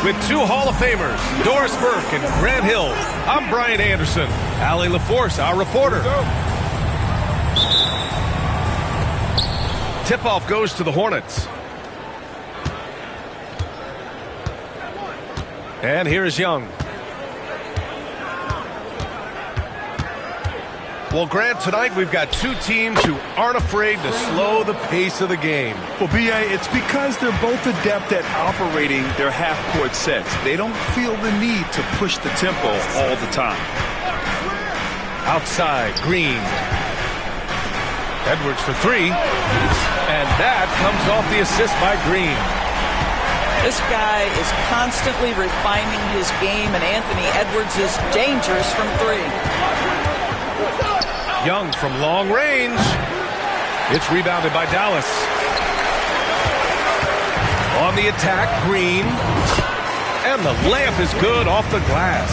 With two Hall of Famers, Doris Burke and Grant Hill, I'm Brian Anderson. Allie LaForce, our reporter. Tip-off goes to the Hornets. And here's Young. Well, Grant, tonight we've got two teams who aren't afraid to slow the pace of the game. Well, B.A., it's because they're both adept at operating their half-court sets. They don't feel the need to push the tempo all the time. Outside, Green. Edwards for three. And that comes off the assist by Green. This guy is constantly refining his game, and Anthony Edwards is dangerous from three. Young from long range. It's rebounded by Dallas. On the attack, Green. And the layup is good off the glass.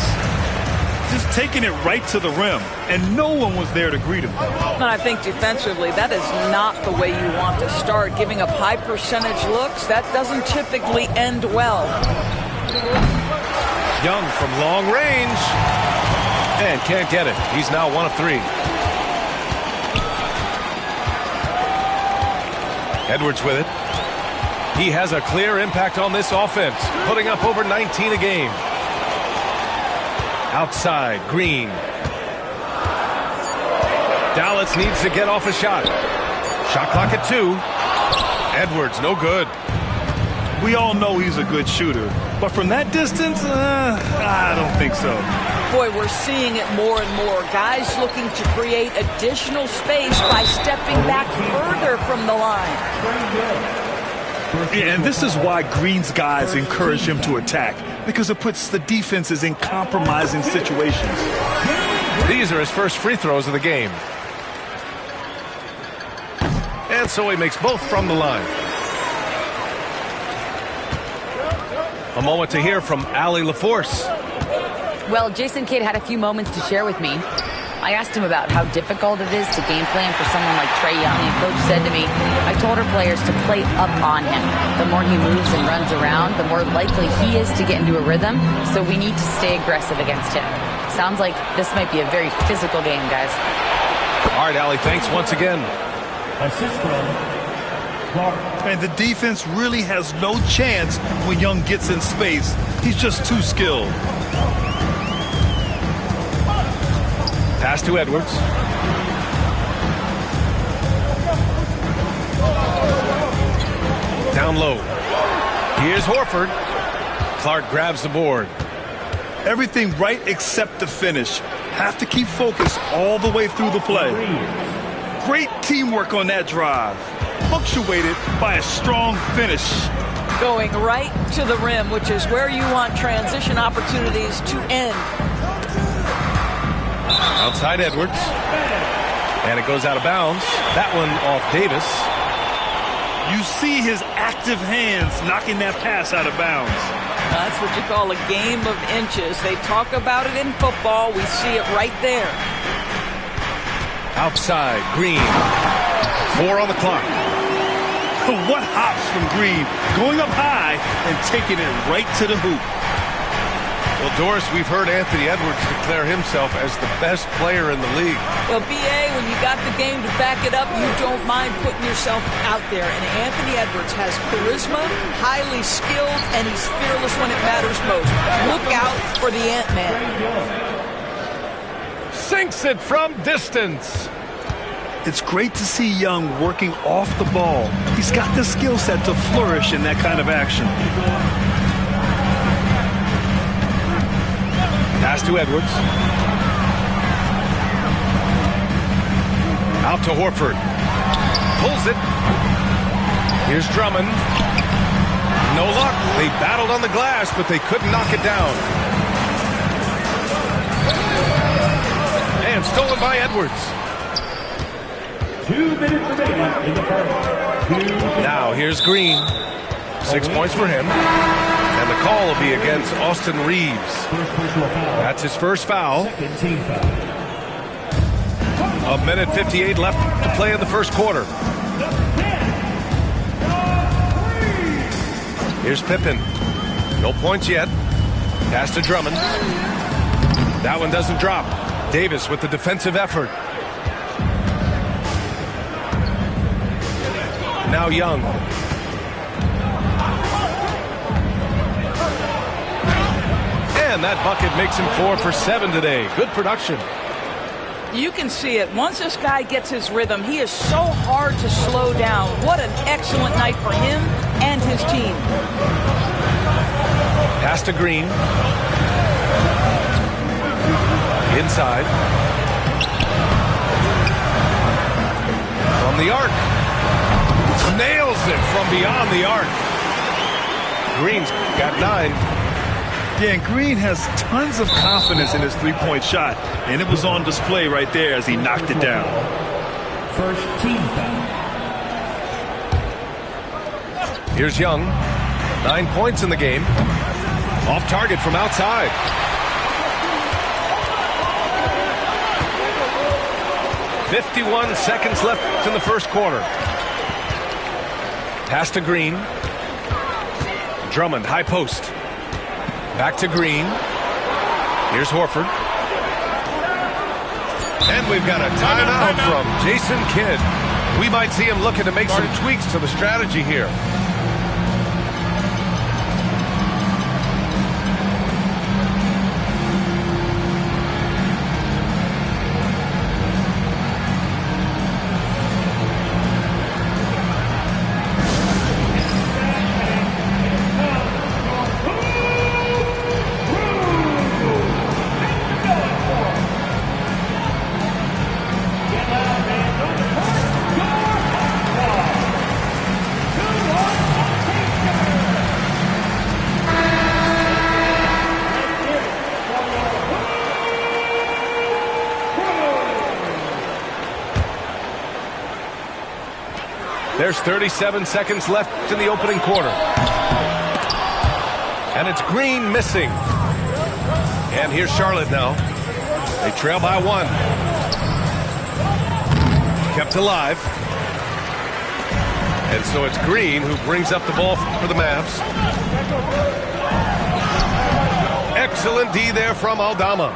Just taking it right to the rim, and no one was there to greet him. And I think defensively, that is not the way you want to start. Giving up high percentage looks, that doesn't typically end well. Young from long range. And can't get it. He's now 1 of 3. Edwards with it. He has a clear impact on this offense, putting up over 19 a game. Outside, Green. Dallas needs to get off a shot. Shot clock at 2. Edwards, no good. We all know he's a good shooter, but from that distance, I don't think so. Boy, we're seeing it more and more. Guys looking to create additional space by stepping back further from the line. Yeah, and this is why Green's guys encourage him to attack, because it puts the defenses in compromising situations. These are his first free throws of the game. And so he makes both from the line. A moment to hear from Allie LaForce. Well, Jason Kidd had a few moments to share with me. I asked him about how difficult it is to game plan for someone like Trae Young, and Coach said to me, I told our players to play up on him. The more he moves and runs around, the more likely he is to get into a rhythm, so we need to stay aggressive against him. Sounds like this might be a very physical game, guys. All right, Allie, thanks once again. And the defense really has no chance when Young gets in space. He's just too skilled. Pass to Edwards. Down low. Here's Horford. Clark grabs the board. Everything right except the finish. Have to keep focused all the way through the play. Great teamwork on that drive. Punctuated by a strong finish. Going right to the rim, which is where you want transition opportunities to end. Outside Edwards. And it goes out of bounds. That one off Davis. You see his active hands knocking that pass out of bounds. That's what you call a game of inches. They talk about it in football. We see it right there. Outside, Green. 4 on the clock. What hops from Green, going up high and taking it right to the hoop. Well, Doris, we've heard Anthony Edwards declare himself as the best player in the league. Well, B.A., when you got the game to back it up, you don't mind putting yourself out there. And Anthony Edwards has charisma, highly skilled, and he's fearless when it matters most. Look out for the Ant-Man. Sinks it from distance. It's great to see Young working off the ball. He's got the skill set to flourish in that kind of action. Pass to Edwards. Out to Horford. Pulls it. Here's Drummond. No luck. They battled on the glass, but they couldn't knock it down. And stolen by Edwards. 2 minutes remaining in the first. Now here's Green. 6 points for him. And the call will be against Austin Reeves. That's his first foul. A minute 58 left to play in the first quarter. Here's Pippen. No points yet. Pass to Drummond. That one doesn't drop. Davis with the defensive effort. Now Young. And that bucket makes him 4 for 7 today. Good production. You can see it. Once this guy gets his rhythm, he is so hard to slow down. What an excellent night for him and his team. Pass to Green. Inside. From the arc. Nails it from beyond the arc. Green's got 9. Yeah, and Green has tons of confidence in his three-point shot, and it was on display right there as he knocked it down. First team foul. Here's Young. 9 points in the game. Off target from outside. .51 seconds left in the first quarter. Pass to Green. Drummond, high post. Back to Green. Here's Horford. And we've got a timeout from Jason Kidd. We might see him looking to make some tweaks to the strategy here. There's 37 seconds left in the opening quarter. And it's Green missing. And here's Charlotte now. They trail by 1. Kept alive. And so it's Green who brings up the ball for the Mavs. Excellent D there from Aldama.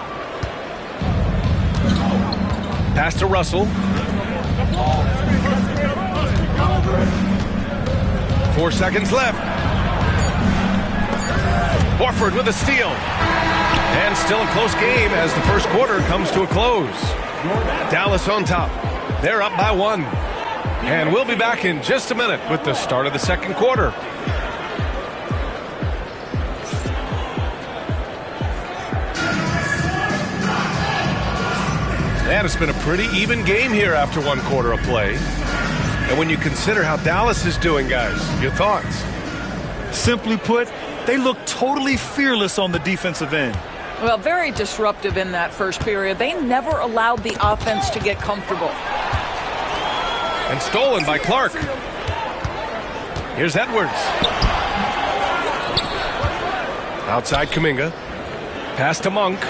Pass to Russell. 4 seconds left. Horford with a steal. And still a close game as the first quarter comes to a close. Dallas on top. They're up by 1. And we'll be back in just a minute with the start of the second quarter. And it's been a pretty even game here after 1 quarter of play. And when you consider how Dallas is doing, guys, your thoughts? Simply put, they look totally fearless on the defensive end. Well, very disruptive in that first period. They never allowed the offense to get comfortable. And stolen by Clark. Here's Edwards. Outside Kuminga. Pass to Monk.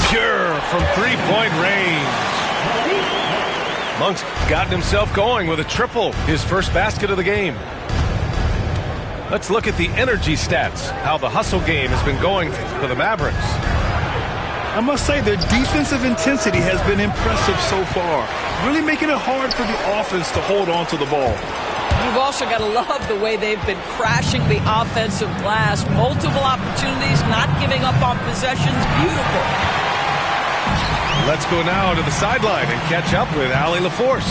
Pure from three-point range. Monk's gotten himself going with a triple, his first basket of the game. Let's look at the energy stats, how the hustle game has been going for the Mavericks. I must say their defensive intensity has been impressive so far, really making it hard for the offense to hold on to the ball. You've also got to love the way they've been crashing the offensive glass. Multiple opportunities, not giving up on possessions. Beautiful. Let's go now to the sideline and catch up with Allie LaForce.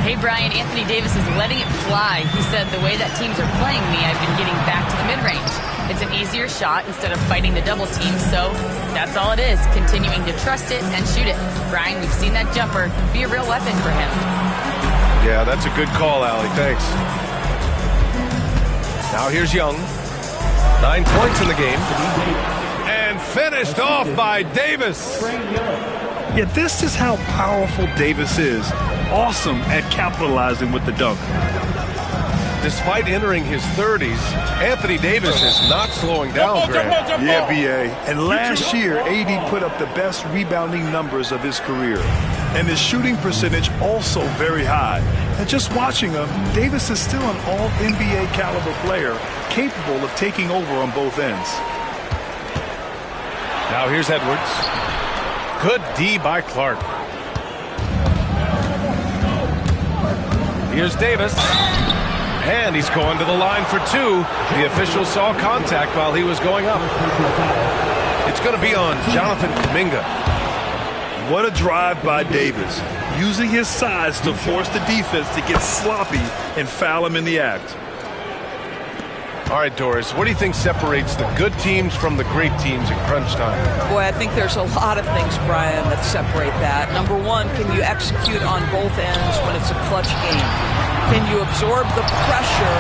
Hey, Brian, Anthony Davis is letting it fly. He said, the way that teams are playing me, I've been getting back to the mid-range. It's an easier shot instead of fighting the double team, so that's all it is, continuing to trust it and shoot it. Brian, we've seen that jumper be a real weapon for him. Yeah, that's a good call, Allie. Thanks. Now here's Young. 9 points in the game. And finished off by Davis. Yeah, this is how powerful Davis is. Awesome at capitalizing with the dunk. Despite entering his 30s, Anthony Davis is not slowing down, Grant. Yeah, B.A. And last year, AD put up the best rebounding numbers of his career. And his shooting percentage also very high. And just watching him, Davis is still an all-NBA caliber player, capable of taking over on both ends. Now here's Edwards. Good D by Clark. Here's Davis. And he's going to the line for 2. The official saw contact while he was going up. It's going to be on Jonathan Kuminga. What a drive by Davis, using his size to force the defense to get sloppy and foul him in the act. All right, Doris, what do you think separates the good teams from the great teams in crunch time? Boy, I think there's a lot of things, Brian, that separate that. Number one, can you execute on both ends when it's a clutch game? Can you absorb the pressure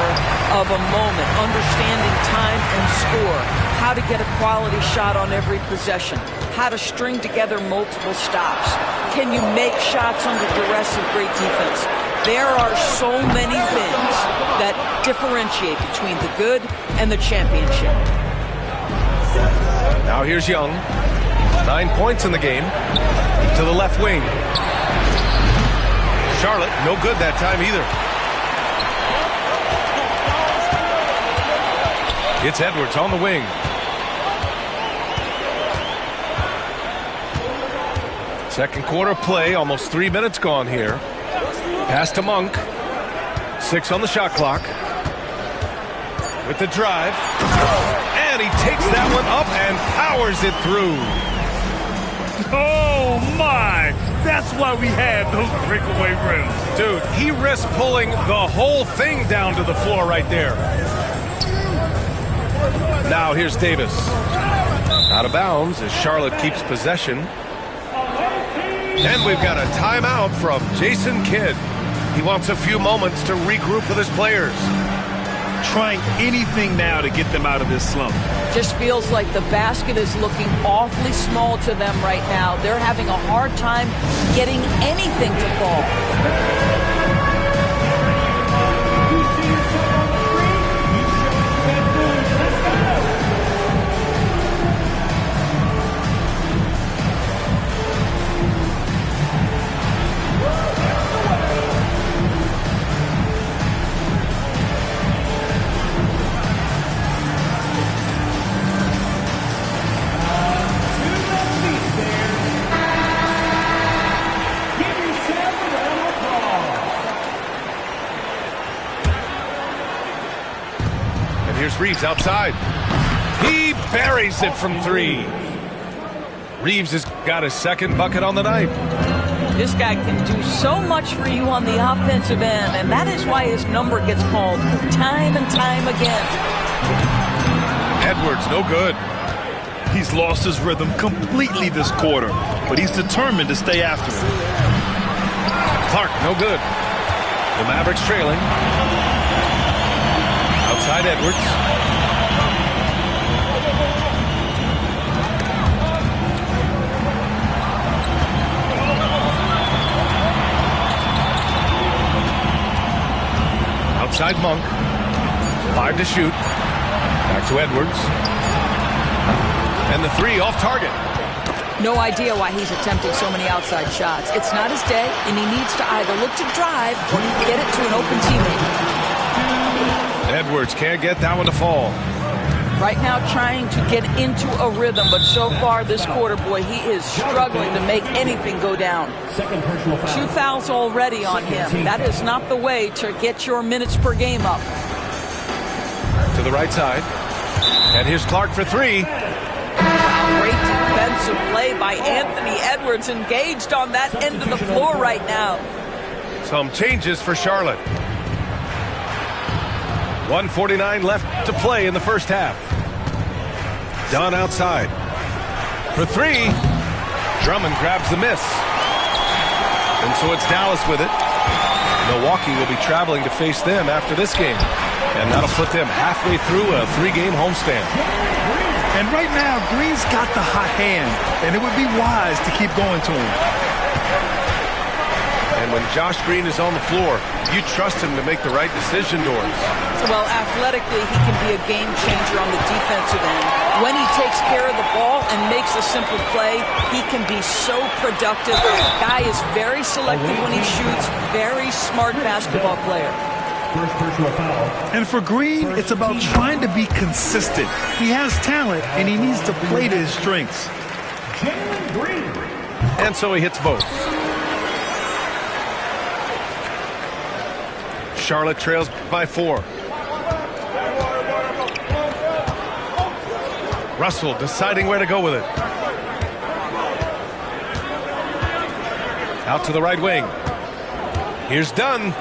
of a moment, understanding time and score, how to get a quality shot on every possession, how to string together multiple stops? Can you make shots under duress of great defense? There are so many things that differentiate between the good and the championship. Now here's Young. 9 points in the game. To the left wing. Charlotte, no good that time either. It's Edwards on the wing. Second quarter play, almost 3 minutes gone here. Pass to Monk. 6 on the shot clock. With the drive. And he takes that one up and powers it through. Oh, my! That's why we have those breakaway rims. Dude, he risked pulling the whole thing down to the floor right there. Now here's Davis. Out of bounds as Charlotte keeps possession. And we've got a timeout from Jason Kidd. He wants a few moments to regroup with his players. Trying anything now to get them out of this slump. Just feels like the basket is looking awfully small to them right now. They're having a hard time getting anything to fall. Here's Reeves outside. He buries it from 3. Reeves has got his second bucket on the night. This guy can do so much for you on the offensive end, and that is why his number gets called time and time again. Edwards, no good. He's lost his rhythm completely this quarter, but he's determined to stay after it. Clark, no good. The Mavericks trailing. Outside Edwards. Outside Monk. 5 to shoot. Back to Edwards. And the 3 off target. No idea why he's attempting so many outside shots. It's not his day, and he needs to either look to drive or get it to an open teammate. Edwards can't get that one to fall. Right now trying to get into a rhythm, but so far this quarter, boy, he is struggling to make anything go down. 2 fouls already on him. That is not the way to get your minutes per game up. To the right side. And here's Clark for 3. Great defensive play by Anthony Edwards, engaged on that end of the floor right now. Some changes for Charlotte. 1:49 left to play in the first half. Dunn outside. For 3. Drummond grabs the miss. And so it's Dallas with it. Milwaukee will be traveling to face them after this game. And that'll put them halfway through a 3-game homestand. And right now, Green's got the hot hand, and it would be wise to keep going to him. And when Josh Green is on the floor, you trust him to make the right decision, Doris. Well, athletically, he can be a game changer on the defensive end. When he takes care of the ball and makes a simple play, he can be so productive. Guy is very selective when he shoots, very smart basketball player. First personal foul. And for Green, it's about trying to be consistent. He has talent, and he needs to play to his strengths. Jalen Green. And so he hits both. Charlotte trails by 4. Russell deciding where to go with it. Out to the right wing. Here's Dunn.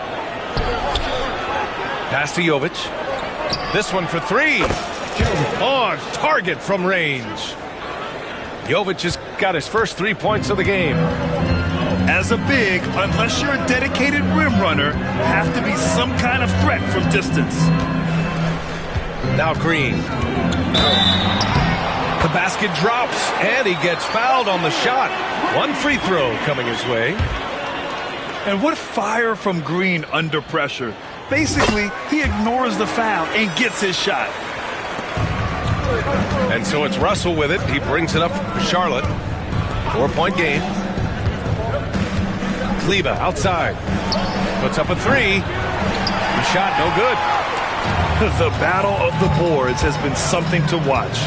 Pass to Jovic. This one for 3. On target from range. Jovic has got his first 3 points of the game. As a big, unless you're a dedicated rim runner, have to be some kind of threat from distance. Now Green. The basket drops, and he gets fouled on the shot. 1 free throw coming his way. And what fire from Green under pressure. Basically, he ignores the foul and gets his shot. And so it's Russell with it. He brings it up for Charlotte. 4-point game. Kleber outside. Puts up a 3. The shot no good. The battle of the boards has been something to watch.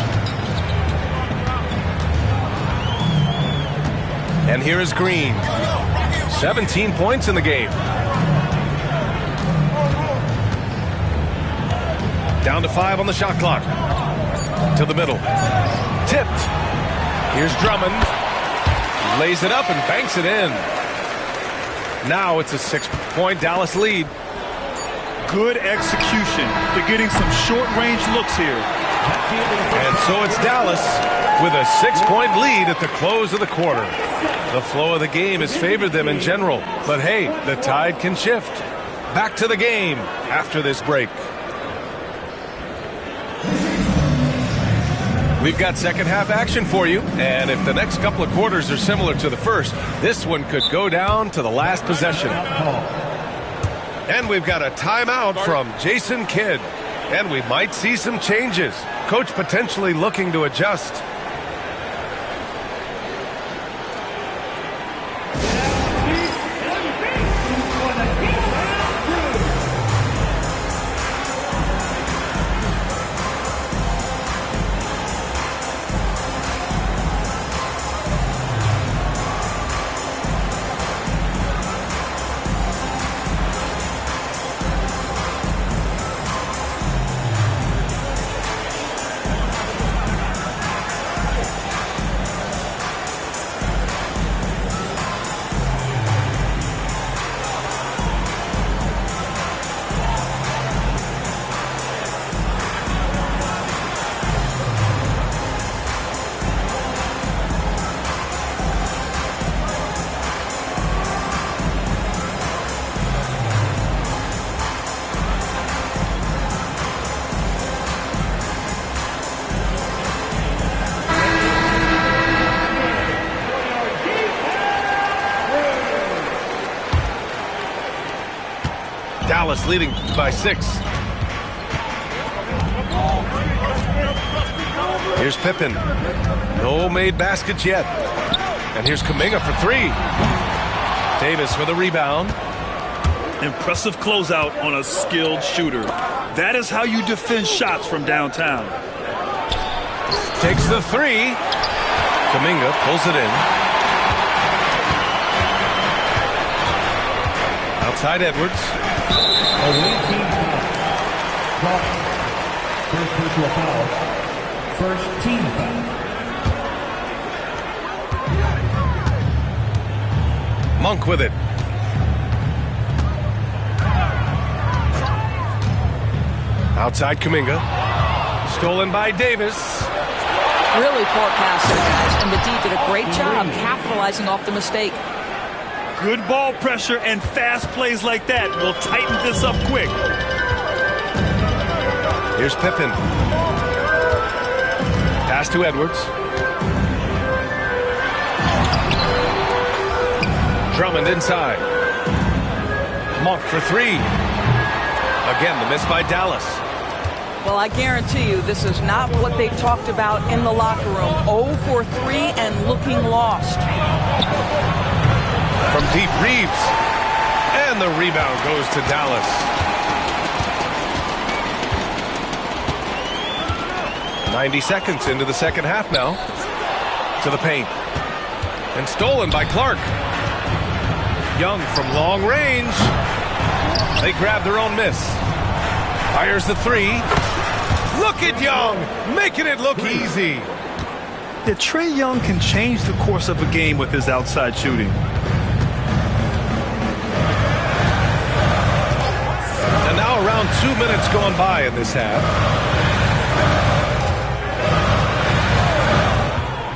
And here is Green. 17 points in the game. Down to 5 on the shot clock. To the middle. Tipped. Here's Drummond. Lays it up and banks it in. Now it's a 6-point Dallas lead. Good execution. They're getting some short-range looks here. And so it's Dallas with a 6-point lead at the close of the quarter. The flow of the game has favored them in general. But hey, the tide can shift. Back to the game after this break. We've got second half action for you, and if the next couple of quarters are similar to the first, this one could go down to the last possession. And we've got a timeout from Jason Kidd, and we might see some changes. Coach potentially looking to adjust. Dallas leading by 6. Here's Pippen. No made baskets yet. And here's Kuminga for 3. Davis for the rebound. Impressive closeout on a skilled shooter. That is how you defend shots from downtown. Takes the 3. Kuminga pulls it in. Outside Edwards. Away team foul. First personal foul. First team foul. Monk with it. Outside Kuminga. Stolen by Davis. Really poor pass there, guys. And the D did a great job capitalizing off the mistake. Good ball pressure and fast plays like that will tighten this up quick. Here's Pippen. Pass to Edwards. Drummond inside. Monk for 3. Again, the miss by Dallas. Well, I guarantee you this is not what they talked about in the locker room. 0 for 3 and looking lost. From deep, Reeves. And the rebound goes to Dallas. "90 seconds into the second half now. To the paint. And stolen by Clark. Young from long range. They grab their own miss. Fires the 3. Look at Young, making it look easy. That Trae Young can change the course of a game with his outside shooting. And now around 2 minutes gone by in this half.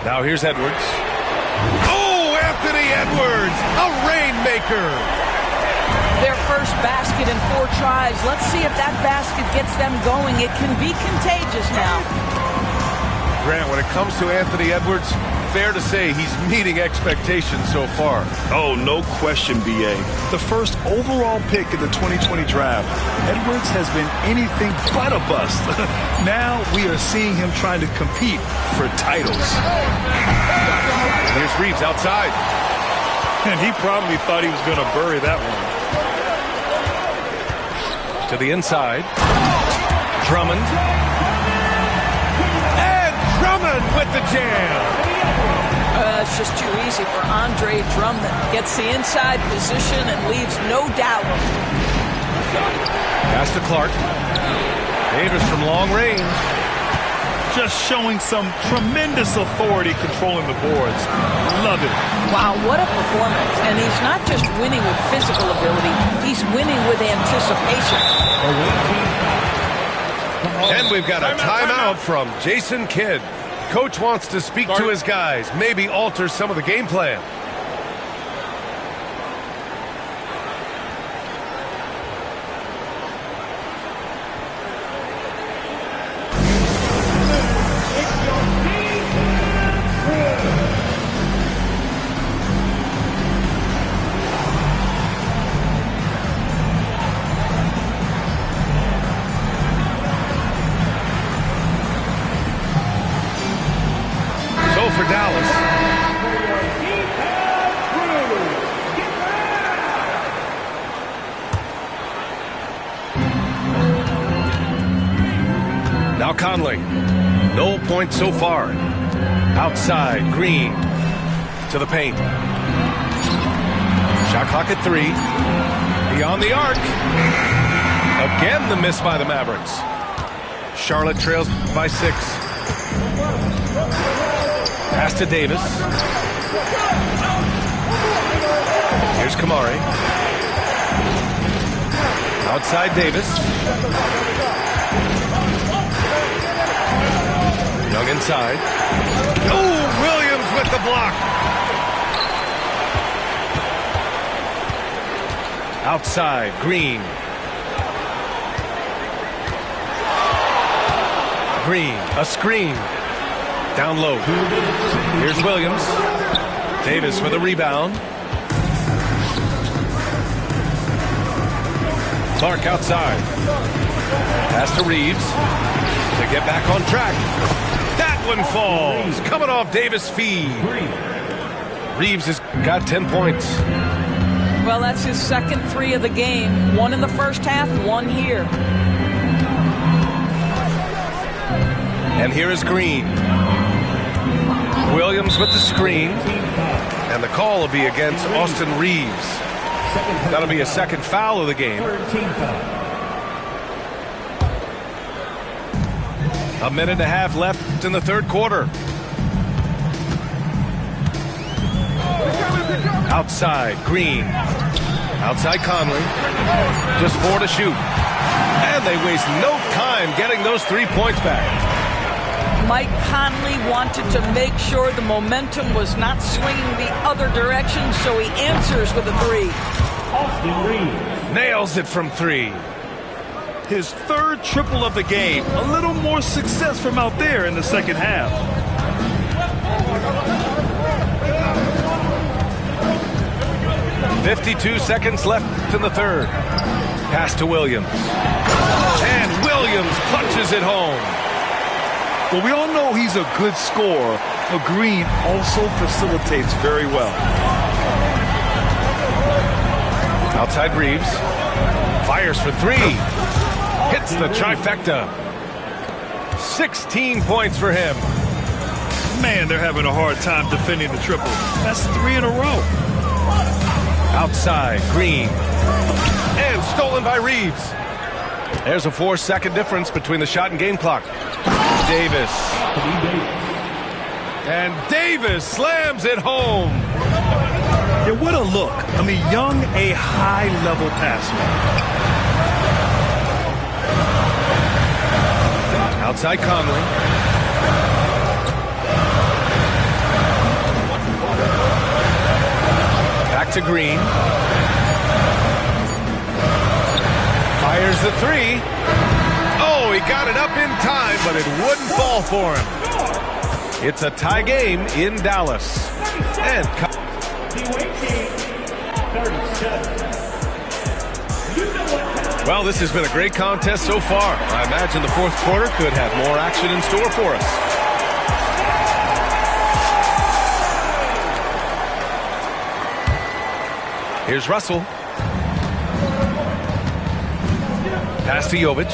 Now here's Edwards. Oh, Anthony Edwards, a rainmaker. Their first basket in 4 tries. Let's see if that basket gets them going. It can be contagious now. Grant, when it comes to Anthony Edwards, fair to say he's meeting expectations so far. Oh, no question, B.A. The first overall pick in the 2020 draft, Edwards has been anything but a bust. Now we are seeing him trying to compete for titles. Here's Reeves outside. And he probably thought he was going to bury that one. To the inside. Drummond. And Drummond with the jam. It's just too easy for Andre Drummond. Gets the inside position and leaves no doubt. Pass to Clark. Davis from long range. Just showing some tremendous authority controlling the boards. Love it. Wow, what a performance. And he's not just winning with physical ability, he's winning with anticipation. And we've got a timeout from Jason Kidd. Coach wants to speak to his guys, maybe alter some of the game plan. For Dallas. Now Conley. No points so far. Outside, Green to the paint. Shot clock at 3. Beyond the arc. Again the miss by the Mavericks. Charlotte trails by 6. Pass to Davis. Here's Kamari. Outside Davis. Young inside. Oh, Williams with the block. Outside, Green. Green, a screen. Down low. Here's Williams. Davis with a rebound. Clark outside. Pass to Reeves. To get back on track. That one falls. Coming off Davis' feed. Reeves has got 10 points. Well, that's his second 3 of the game. 1 in the first half, 1 here. And here is Green. Williams with the screen. And the call will be against Austin Reeves. That'll be a second foul of the game. A minute and a half left in the third quarter. Outside, Green. Outside Conley. Just 4 to shoot. And they waste no time getting those 3 points back. Mike Conley wanted to make sure the momentum was not swinging the other direction, so he answers with a 3. Austin Reeves. Nails it from 3. His third triple of the game. A little more success from out there in the second half. .52 seconds left in the third. Pass to Williams. And Williams punches it home. Well, we all know he's a good scorer, but Green also facilitates very well. Outside Reeves. Fires for 3. Hits the trifecta. 16 points for him. Man, they're having a hard time defending the triple. That's 3 in a row. Outside, Green. And stolen by Reeves. There's a 4-second difference between the shot and game clock. Davis. And Davis slams it home. Yeah, what a look. I mean, Young, a high-level passer. Outside Conley. Back to Green. Fires the 3. Oh, he got it up in time, but it wouldn't fall for him. It's a tie game in Dallas. And well, this has been a great contest so far. I imagine the fourth quarter could have more action in store for us. Here's Russell. Pass to Jovic.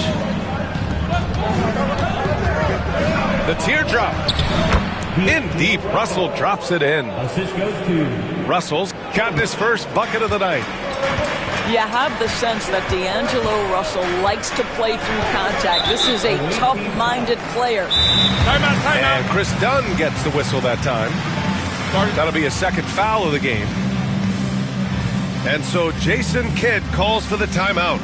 The teardrop. In deep, Russell drops it in. Assist goes to Russell's gotten his first bucket of the night. You have the sense that D'Angelo Russell likes to play through contact. This is a tough-minded player. And Chris Dunn gets the whistle that time. That'll be a second foul of the game. And so Jason Kidd calls for the timeout.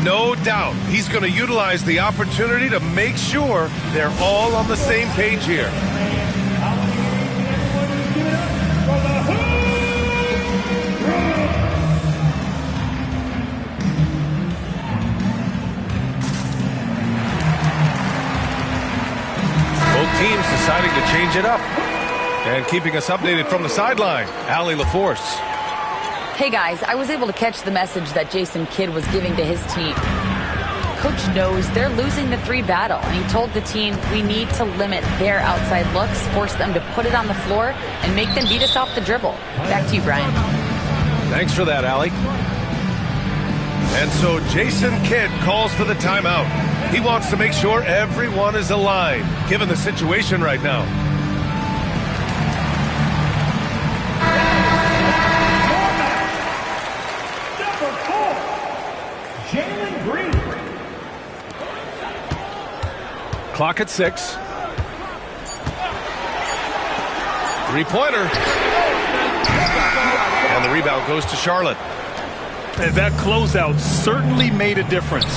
No doubt he's going to utilize the opportunity to make sure they're all on the same page here. Both teams deciding to change it up. And keeping us updated from the sideline, Allie LaForce. Hey guys, I was able to catch the message that Jason Kidd was giving to his team. Coach knows they're losing the 3 battle, and he told the team we need to limit their outside looks, force them to put it on the floor, and make them beat us off the dribble. Back to you, Brian. Thanks for that, Allie. And so Jason Kidd calls for the timeout. He wants to make sure everyone is aligned, given the situation right now. Jalen Green. Clock at 6. Three-pointer. And the rebound goes to Charlotte. And that closeout certainly made a difference.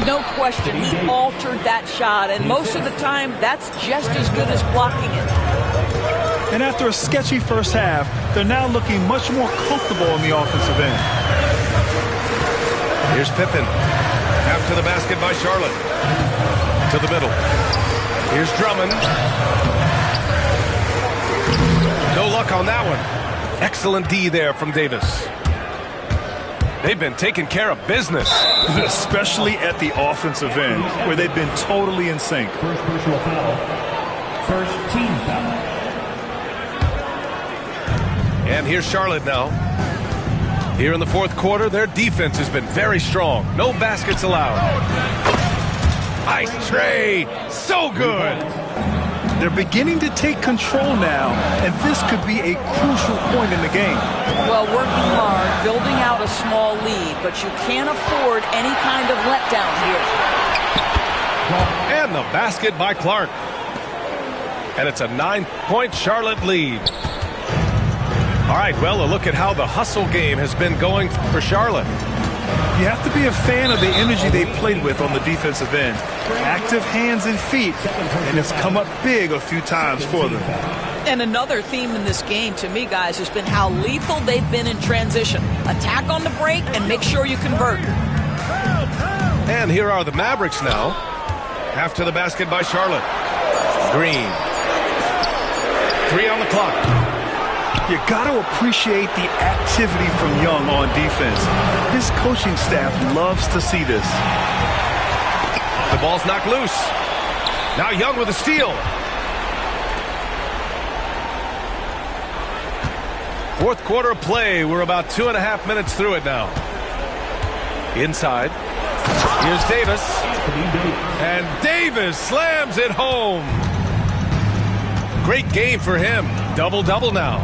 No question, he altered that shot, and most of the time, that's just as good as blocking it. And after a sketchy first half, they're now looking much more comfortable on the offensive end. Here's Pippen. After the basket by Charlotte. To the middle. Here's Drummond. No luck on that one. Excellent D there from Davis. They've been taking care of business. Especially at the offensive end, where they've been totally in sync. First personal foul. First team foul. And here's Charlotte now. Here in the fourth quarter, their defense has been very strong. No baskets allowed. Nice tray. So good. They're beginning to take control now, and this could be a crucial point in the game. Well, working hard, building out a small lead, but you can't afford any kind of letdown here. And the basket by Clark. And it's a 9-point Charlotte lead. All right, well, a look at how the hustle game has been going for Charlotte. You have to be a fan of the energy they played with on the defensive end. Active hands and feet, and it's come up big a few times for them. And another theme in this game, to me, guys, has been how lethal they've been in transition. Attack on the break and make sure you convert. And here are the Mavericks now. After the basket by Charlotte. Green. 3 on the clock. You got to appreciate the activity from Young on defense. His coaching staff loves to see this. The ball's knocked loose. Now Young with a steal. Fourth quarter of play. We're about 2.5 minutes through it now. Inside. Here's Davis. And Davis slams it home. Great game for him. Double-double now.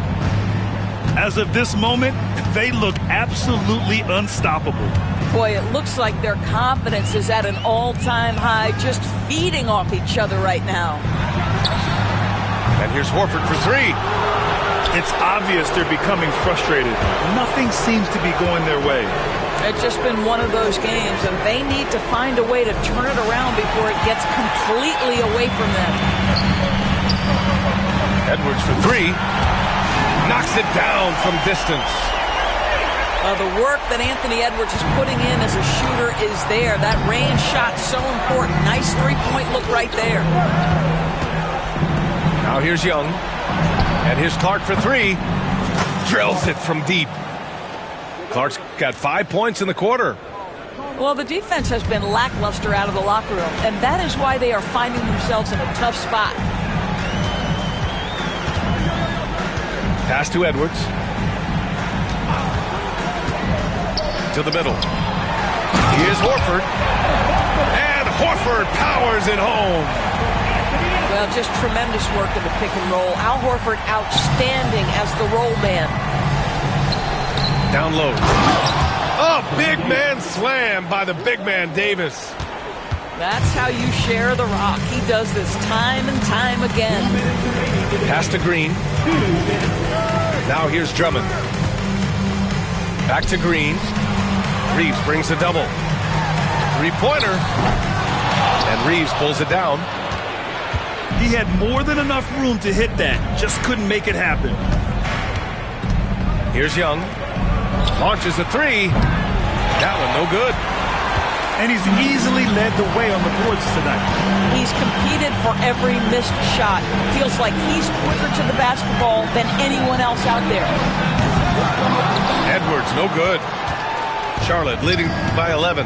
As of this moment, they look absolutely unstoppable. Boy, it looks like their confidence is at an all-time high, just feeding off each other right now. And here's Horford for 3. It's obvious they're becoming frustrated. Nothing seems to be going their way. It's just been one of those games, and they need to find a way to turn it around before it gets completely away from them. Edwards for 3. Knocks it down from distance. The work that Anthony Edwards is putting in as a shooter is there. That range shot so important. Nice three-point look right there. Now here's Young. And here's Clark for 3. Drills it from deep. Clark's got 5 points in the quarter. Well, the defense has been lackluster out of the locker room, and that is why they are finding themselves in a tough spot. Pass to Edwards. To the middle. Here's Horford. And Horford powers it home. Well, just tremendous work in the pick and roll. Al Horford outstanding as the roll man. Down low. Oh, big man slam by the big man Davis. That's how you share the rock. He does this time and time again. Pass to Green. Now here's Drummond. Back to Green. Reeves brings a double. Three-pointer. And Reeves pulls it down. He had more than enough room to hit that. Just couldn't make it happen. Here's Young. Launches a three. That one no good. And he's easily led the way on the boards tonight. He's competed for every missed shot. Feels like he's quicker to the basketball than anyone else out there. Edwards, no good. Charlotte leading by 11.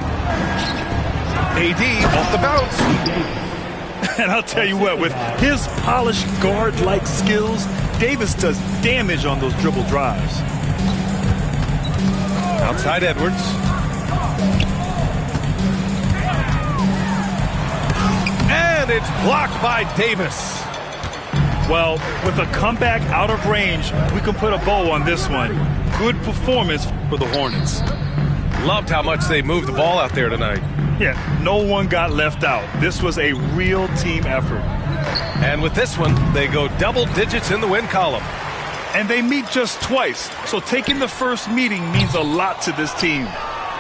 AD off the bounce. And I'll tell you what, with his polished guard-like skills, Davis does damage on those dribble drives. Outside Edwards. And it's blocked by Davis. Well, with a comeback out of range, we can put a bow on this one. Good performance for the Hornets. Loved how much they moved the ball out there tonight. Yeah, no one got left out. This was a real team effort. And with this one, they go double digits in the win column. And they meet just twice, so taking the first meeting means a lot to this team.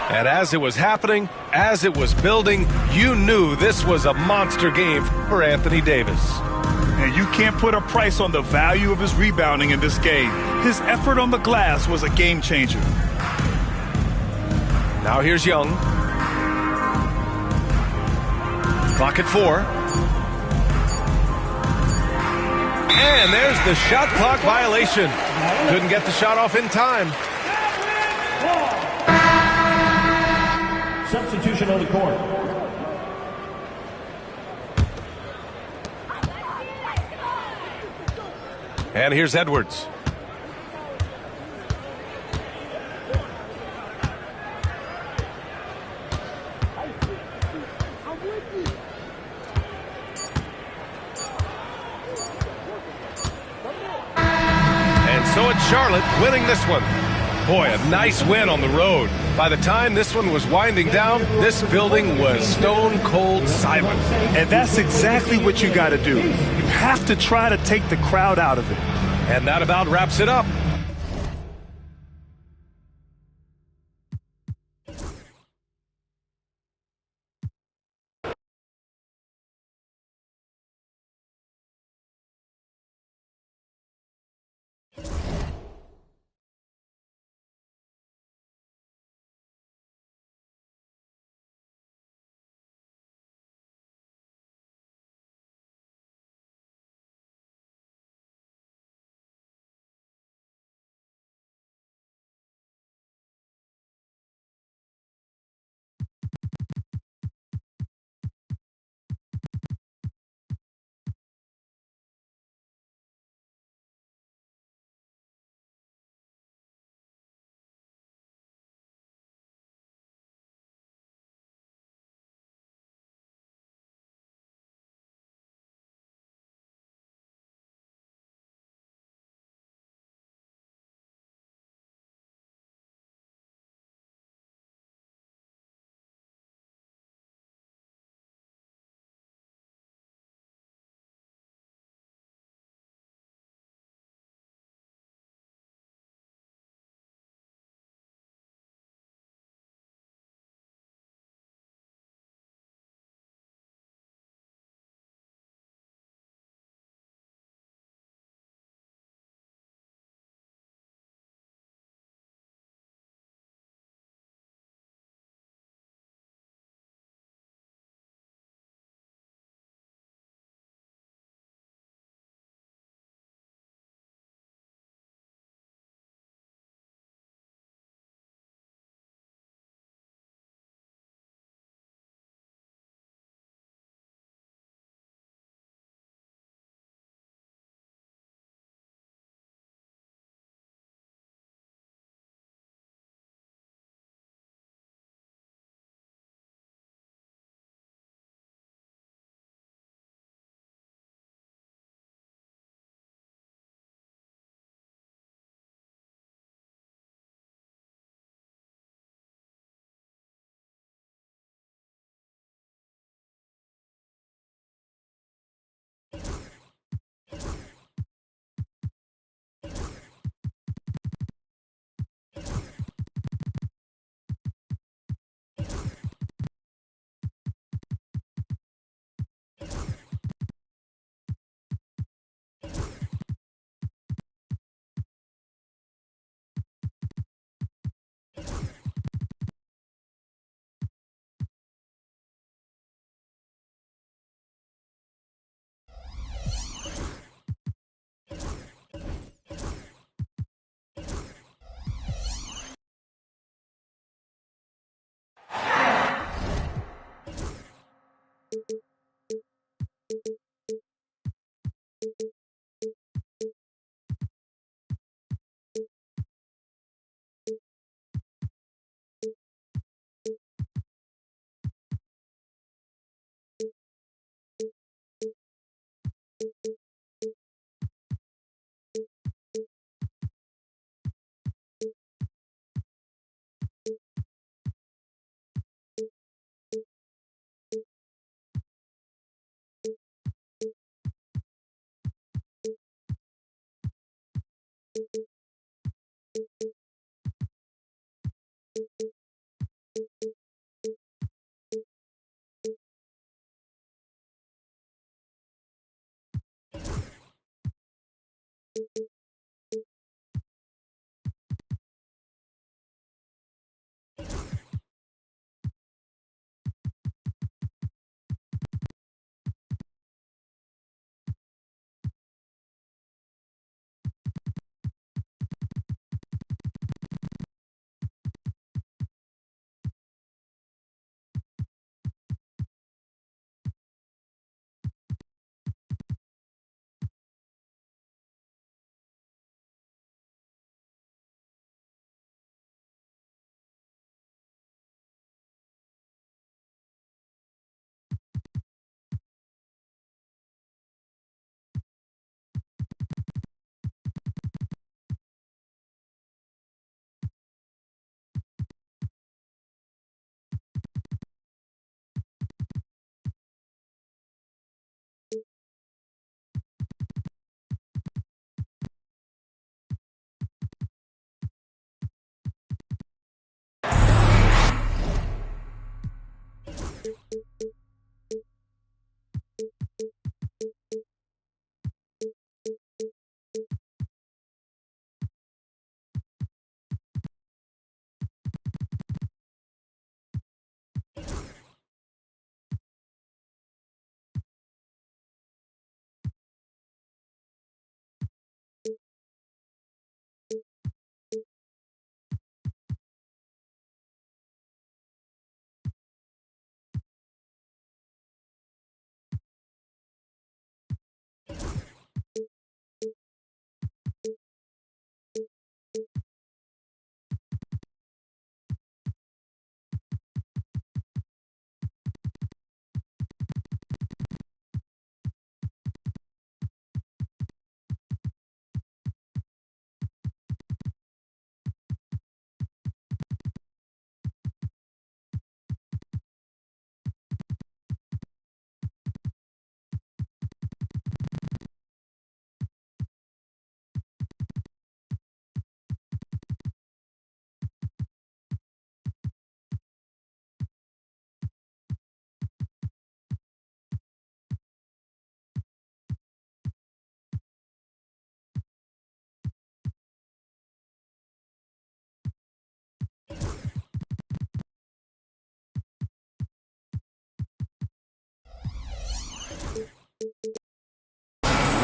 And as it was happening, as it was building, you knew this was a monster game for Anthony Davis. And you can't put a price on the value of his rebounding in this game. His effort on the glass was a game changer. Now here's Young. Clock at 4. And there's the shot clock violation. Couldn't get the shot off in time. Substitution on the court. And here's Edwards. And so it's Charlotte winning this one. Boy, a nice win on the road. By the time this one was winding down, this building was stone cold silent. And that's exactly what you got to do. You have to try to take the crowd out of it. And that about wraps it up.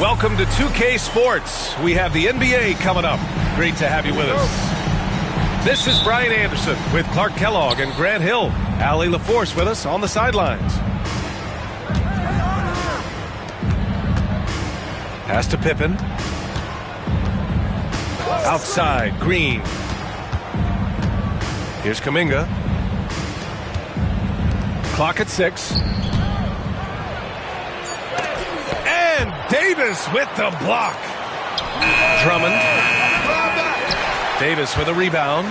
Welcome to 2K Sports. We have the NBA coming up. Great to have you with us. This is Brian Anderson with Clark Kellogg and Grant Hill. Allie LaForce with us on the sidelines. Pass to Pippen. Outside, Green. Here's Kuminga. Clock at 6. And Davis with the block. Drummond. Davis with a rebound.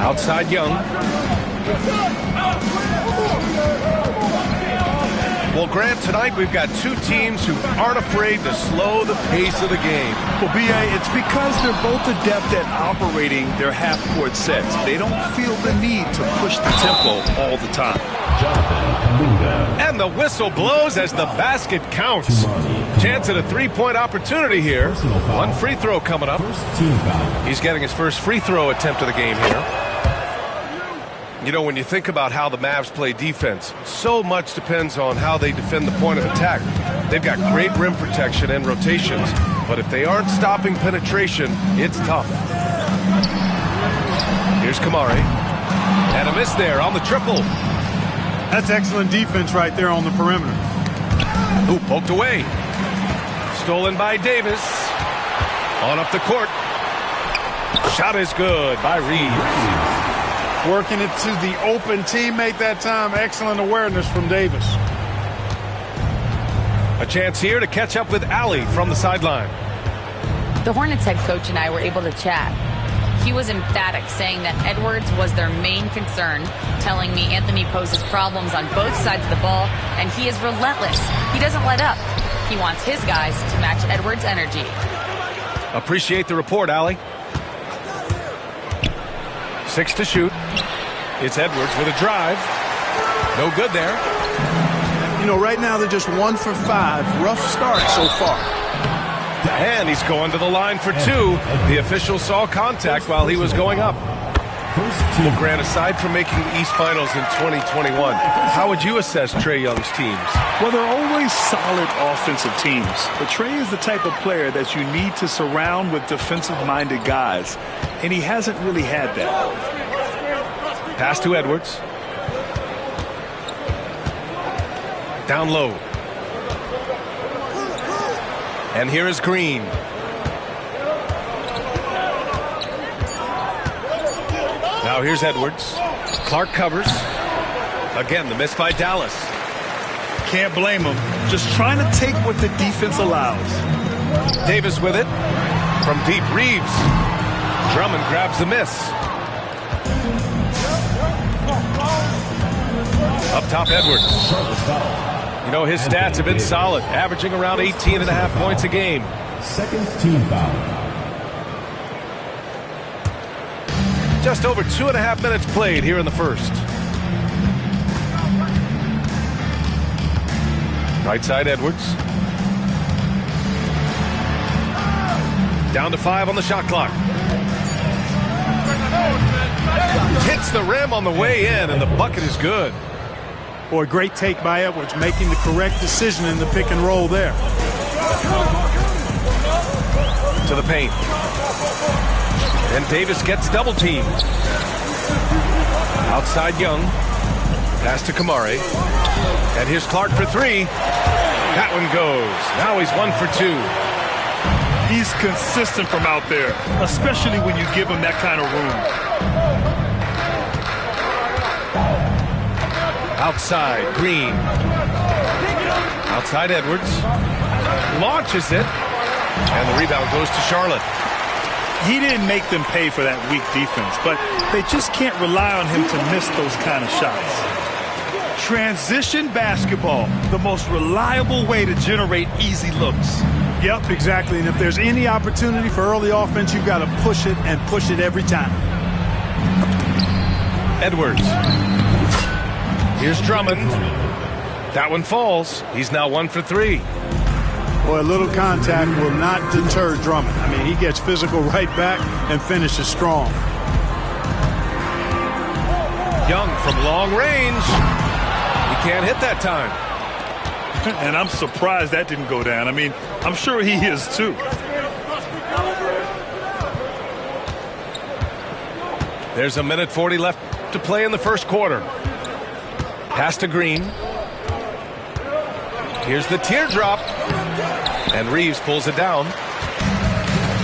Outside Young. Well, Grant, tonight we've got two teams who aren't afraid to slow the pace of the game. Well, B.A., it's because they're both adept at operating their half-court sets. They don't feel the need to push the tempo all the time. And the whistle blows as the basket counts. Chance at a three-point opportunity here. One free throw coming up. He's getting his first free throw attempt of the game here. You know, when you think about how the Mavs play defense, so much depends on how they defend the point of attack. They've got great rim protection and rotations, but if they aren't stopping penetration, it's tough. Here's Kamari. And a miss there on the triple. That's excellent defense right there on the perimeter. Ooh, poked away. Stolen by Davis. On up the court. Shot is good by Reeves. Working it to the open teammate that time. Excellent awareness from Davis. A chance here to catch up with Allie from the sideline. The Hornets head coach and I were able to chat. He was emphatic, saying that Edwards was their main concern, telling me Anthony poses problems on both sides of the ball, and he is relentless. He doesn't let up. He wants his guys to match Edwards' energy. Appreciate the report, Allie. 6 to shoot. It's Edwards with a drive. No good there. You know, right now they're just 1 for 5. Rough start so far. And he's going to the line for 2. The official saw contact while he was going up. Well, Grant, aside from making the East Finals in 2021, how would you assess Trae Young's teams? Well, they're always solid offensive teams. But Trae is the type of player that you need to surround with defensive-minded guys. And he hasn't really had that. Pass to Edwards. Down low. And here is Green. Now here's Edwards. Clark covers. Again, the miss by Dallas. Can't blame him. Just trying to take what the defense allows. Davis with it. From deep, Reeves. Drummond grabs the miss. Up top, Edwards. You know, his stats have been solid, averaging around 18.5 points a game. Second team foul. Just over 2.5 minutes played here in the first. Right side, Edwards. Down to 5 on the shot clock. Hits the rim on the way in, and the bucket is good. Boy, great take by Edwards, making the correct decision in the pick and roll there. To the paint. And Davis gets double teamed. Outside Young. Pass to Kamari. And here's Clark for 3. That one goes. Now he's 1 for 2. He's consistent from out there, especially when you give him that kind of room. Outside, Green. Outside, Edwards. Launches it. And the rebound goes to Charlotte. He didn't make them pay for that weak defense, but they just can't rely on him to miss those kind of shots. Transition basketball, the most reliable way to generate easy looks. Yep, exactly. And if there's any opportunity for early offense, you've got to push it and push it every time. Edwards. Here's Drummond. That one falls. He's now 1 for 3. Boy, a little contact will not deter Drummond. I mean, he gets physical right back and finishes strong. Young from long range. He can't hit that time. And I'm surprised that didn't go down. I mean, I'm sure he is too. There's 1:40 left to play in the first quarter. Pass to Green. Here's the teardrop. And Reeves pulls it down.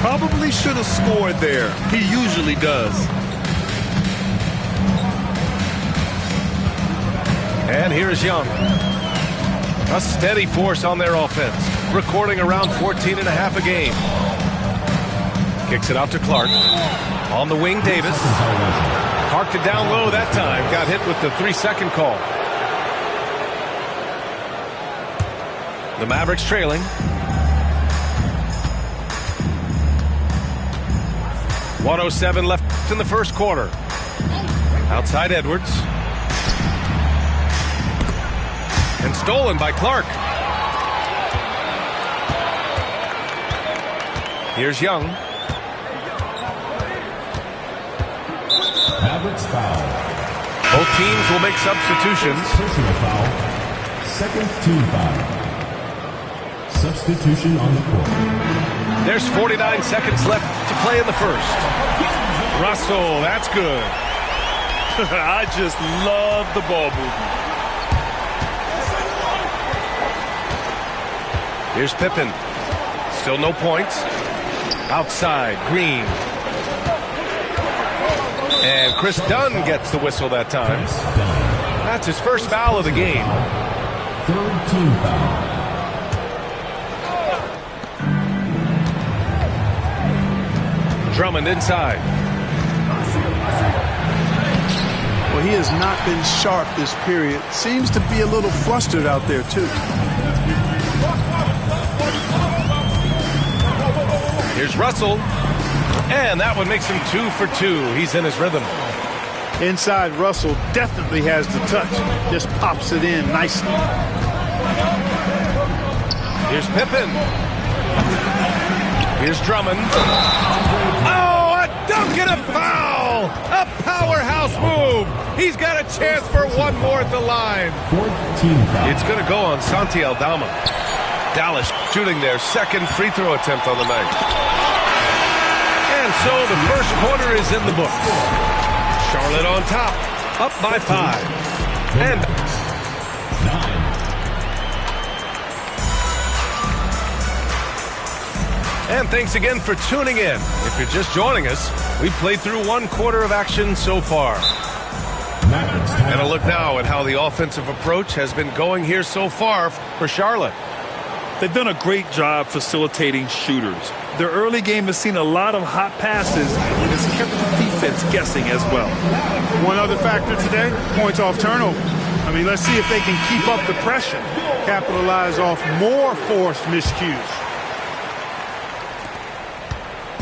Probably should have scored there. He usually does. And here's Young. A steady force on their offense, recording around 14.5 a game. Kicks it out to Clark. On the wing, Davis. Parked it down low that time. Got hit with the 3-second call. The Mavericks trailing. .107 left in the first quarter. Outside Edwards. And stolen by Clark. Here's Young. Mavericks foul. Both teams will make substitutions. Personal foul. Second team foul. Substitution on the court. There's 49 seconds left to play in the first. Russell, that's good. I just love the ball movement. Here's Pippen. Still no points. Outside, Green. And Chris Dunn gets the whistle that time. That's his first foul of the game. Third team foul. Drummond inside. Well, he has not been sharp this period. Seems to be a little flustered out there, too. Here's Russell. And that one makes him 2 for 2. He's in his rhythm. Inside, Russell definitely has the touch. Just pops it in nicely. Here's Pippen. Here's Drummond. Oh, a dunk and a foul! A powerhouse move. He's got a chance for one more at the line. Fourth team foul. It's going to go on Santi Aldama. Dallas shooting their second free throw attempt on the night. And so the first quarter is in the books. Charlotte on top, up by 5. And 9. And thanks again for tuning in. If you're just joining us, we've played through one quarter of action so far. Mavericks And a look now at how the offensive approach has been going here so far for Charlotte. They've done a great job facilitating shooters. Their early game has seen a lot of hot passes and has kept the defense guessing as well. One other factor today, points off turnover. I mean, let's see if they can keep up the pressure, capitalize off more forced miscues.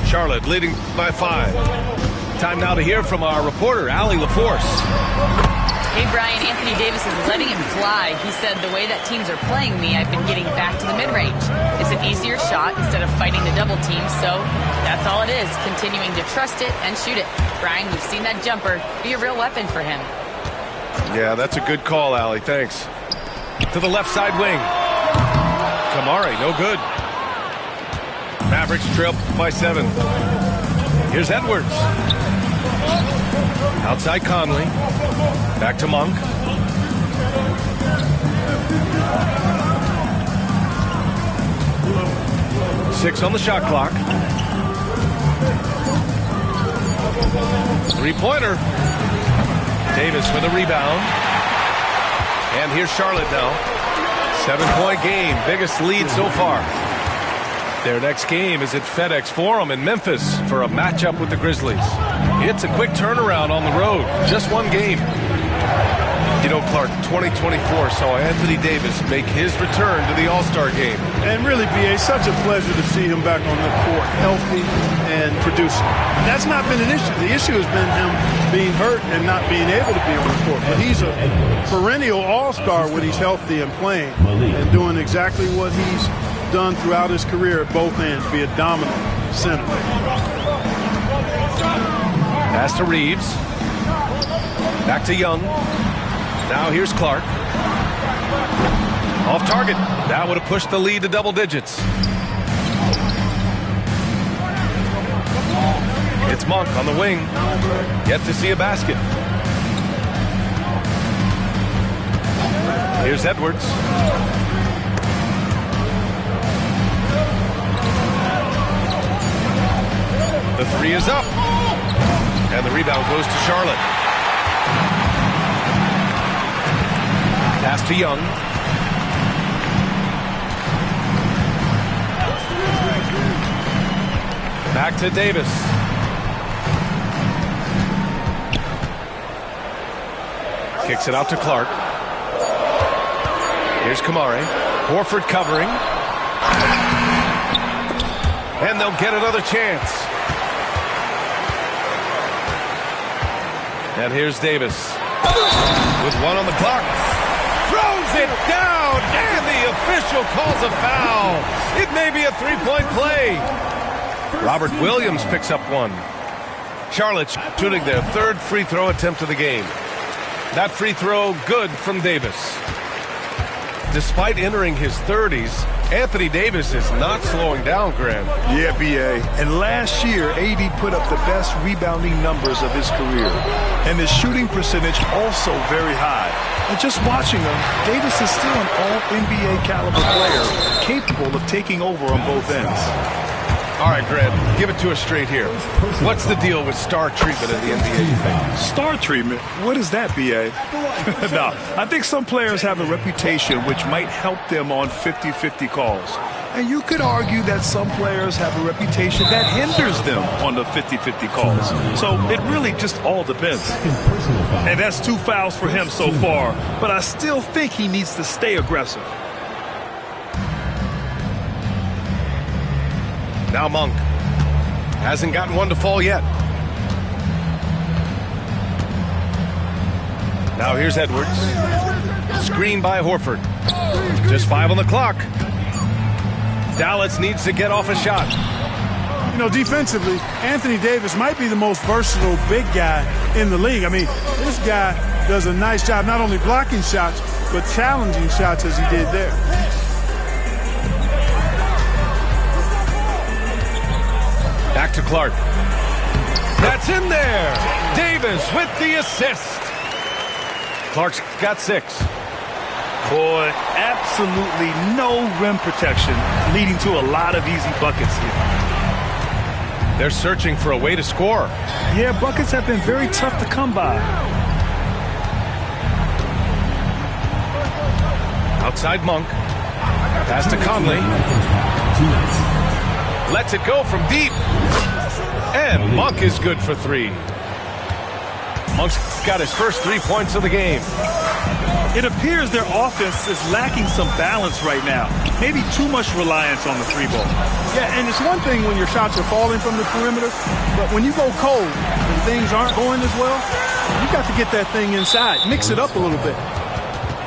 Charlotte leading by 5. Time now to hear from our reporter, Allie LaForce. Hey, Brian, Anthony Davis is letting him fly. He said, the way that teams are playing me, I've been getting back to the mid-range. It's an easier shot instead of fighting the double team, so that's all it is, continuing to trust it and shoot it. Brian, we've seen that jumper be a real weapon for him. Yeah, that's a good call, Allie. Thanks. To the left side wing. Kamari, no good. Mavericks trail by 7. Here's Edwards. Outside Conley. Back to Monk. Six on the shot clock. Three-pointer. Davis with a rebound. And here's Charlotte now. 7-point game. Biggest lead so far. Their next game is at FedEx Forum in Memphis for a matchup with the Grizzlies. It's a quick turnaround on the road. Just one game. You know, Clark, 2024 saw Anthony Davis make his return to the All-Star game. And really, B.A., such a pleasure to see him back on the court, healthy and producing. That's not been an issue. The issue has been him being hurt and not being able to be on the court. But he's a perennial All-Star when he's healthy and playing and doing exactly what he's done throughout his career at both ends, be a dominant center. Pass to Reeves. Back to Young. Now here's Clark. Off target. That would have pushed the lead to double digits. It's Monk on the wing. Yet to see a basket. Here's Edwards. The three is up. And the rebound goes to Charlotte. Pass to Young. Back to Davis. Kicks it out to Clark. Here's Kamari. Horford covering. And they'll get another chance. And here's Davis. With one on the clock. Throws it down. And the official calls a foul. It may be a three-point play. Robert Williams picks up one. Charlotte shooting their third free throw attempt of the game. That free throw good from Davis. Despite entering his 30s, Anthony Davis is not slowing down, Graham. Yeah, B.A. And last year, AD put up the best rebounding numbers of his career. And his shooting percentage also very high. And just watching him, Davis is still an all-NBA caliber player, capable of taking over on both ends. All right, Grant, give it to us straight here. What's the deal with star treatment in the NBA, you think? Star treatment? What is that, B.A.? No, I think some players have a reputation which might help them on 50-50 calls. And you could argue that some players have a reputation that hinders them on the 50-50 calls. So it really just all depends. And that's 2 fouls for him so far, but I still think he needs to stay aggressive. Now Monk. Hasn't gotten one to fall yet. Now here's Edwards. Screen by Horford. Just 5 on the clock. Dallas needs to get off a shot. You know, defensively, Anthony Davis might be the most versatile big guy in the league. I mean, this guy does a nice job not only blocking shots, but challenging shots as he did there. Back to Clark. That's in there. Davis with the assist. Clark's got 6. Boy, absolutely no rim protection, leading to a lot of easy buckets here. They're searching for a way to score. Yeah, buckets have been very tough to come by. Outside Monk. Pass to Conley. Lets it go from deep. And Monk is good for 3. Monk's got his first 3 points of the game. It appears their offense is lacking some balance right now. Maybe too much reliance on the 3-ball. Yeah, and it's one thing when your shots are falling from the perimeter, but when you go cold and things aren't going as well, you got to get that thing inside. Mix it up a little bit.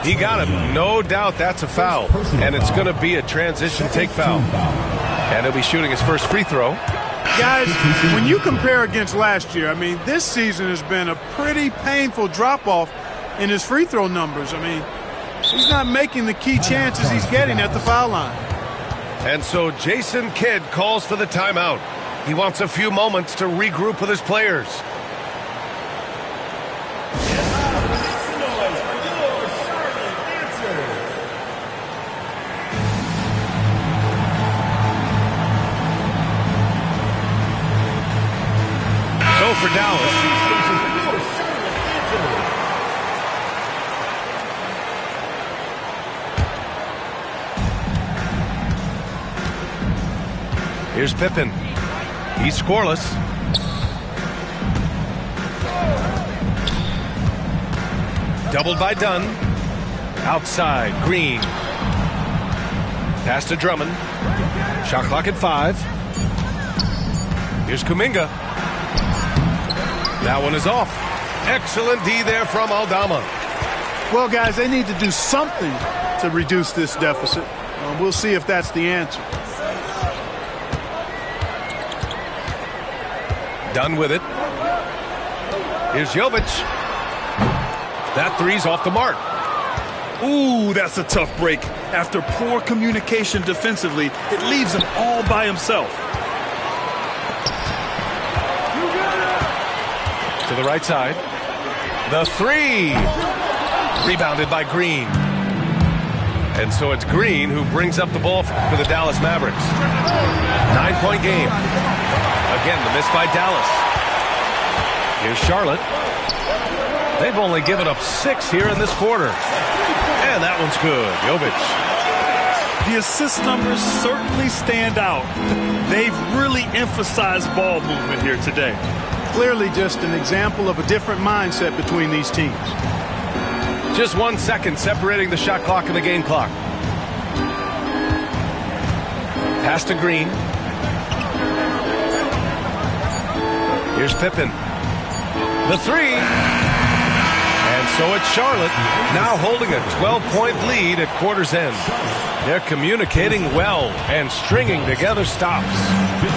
He got him. No doubt that's a foul. And it's going to be a transition take foul. And he'll be shooting his first free throw. Guys, when you compare against last year, I mean, this season has been a pretty painful drop-off in his free throw numbers. I mean, he's not making the key chances he's getting at the foul line. And so Jason Kidd calls for the timeout. He wants a few moments to regroup with his players. So for Dallas, here's Pippen. He's scoreless. Doubled by Dunn. Outside, Green. Pass to Drummond. Shot clock at 5. Here's Kuminga. That one is off. Excellent D there from Aldama. Well, guys, they need to do something to reduce this deficit. We'll see if that's the answer. Done with it. Here's Jovic. That three's off the mark. Ooh, that's a tough break. After poor communication defensively, it leaves him all by himself. To the right side. The three. Rebounded by Green. And so it's Green who brings up the ball for the Dallas Mavericks. 9-point game. Again, the miss by Dallas. Here's Charlotte. They've only given up 6 here in this quarter. And that one's good. Jovic. The assist numbers certainly stand out. They've really emphasized ball movement here today. Clearly just an example of a different mindset between these teams. Just 1 second separating the shot clock and the game clock. Pass to Green. Here's Pippen. The three. And so it's Charlotte now holding a 12-point lead at quarter's end. They're communicating well and stringing together stops.